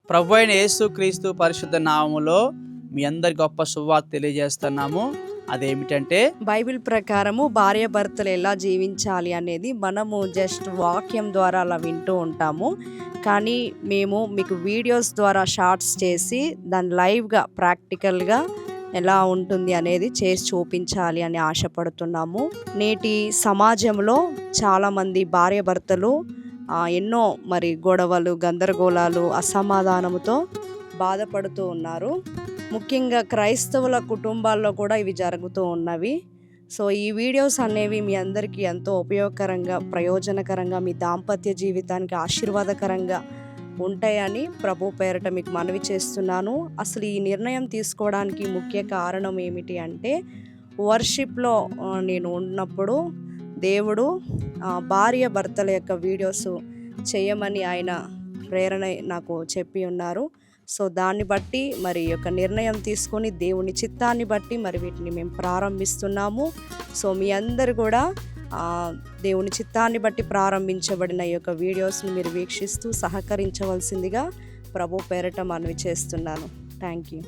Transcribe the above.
ప్రభువైన యేసుక్రీస్తు పరిశుద్ధ నామములో మీ అందరి గొప్ప శుభవార్త తెలియజేస్తున్నాము. అదేమిటంటే బైబిల్ ప్రకారము భార్యాభర్తలు ఎలా జీవించాలి అనేది మనము జస్ట్ వాక్యం ద్వారా అలా వింటూ ఉంటాము. కానీ మేము మీకు వీడియోస్ ద్వారా షార్ట్స్ చేసి దాన్ని లైవ్గా ప్రాక్టికల్గా ఎలా ఉంటుంది అనేది చేసి చూపించాలి అని ఆశపడుతున్నాము. నేటి సమాజంలో చాలామంది భార్యాభర్తలు ఎన్నో గొడవలు, గందరగోళాలు, అసమాధానముతో బాధపడుతూ ఉన్నారు. ముఖ్యంగా క్రైస్తవుల కుటుంబాల్లో కూడా ఇవి జరుగుతూ ఉన్నవి. సో ఈ వీడియోస్ అనేవి మీ అందరికీ ఎంతో ఉపయోగకరంగా, ప్రయోజనకరంగా, మీ దాంపత్య జీవితానికి ఆశీర్వాదకరంగా ఉంటాయని ప్రభు పేరట మీకు మనవి చేస్తున్నాను. అసలు ఈ నిర్ణయం తీసుకోవడానికి ముఖ్య కారణం ఏమిటి అంటే, వర్షిప్లో నేను ఉన్నప్పుడు దేవుడు భార్య భర్తల యొక్క వీడియోస్ చేయమని ఆయన ప్రేరణ నాకు చెప్పి ఉన్నారు. సో దాన్ని బట్టి యొక్క నిర్ణయం తీసుకొని దేవుని చిత్తాన్ని బట్టి వీటిని మేము ప్రారంభిస్తున్నాము. సో మీ అందరు కూడా దేవుని చిత్తాన్ని బట్టి ప్రారంభించబడిన ఈ యొక్క వీడియోస్ని మీరు వీక్షిస్తూ సహకరించవలసిందిగా ప్రభు పేరట మనవి చేస్తున్నాను. Thank you.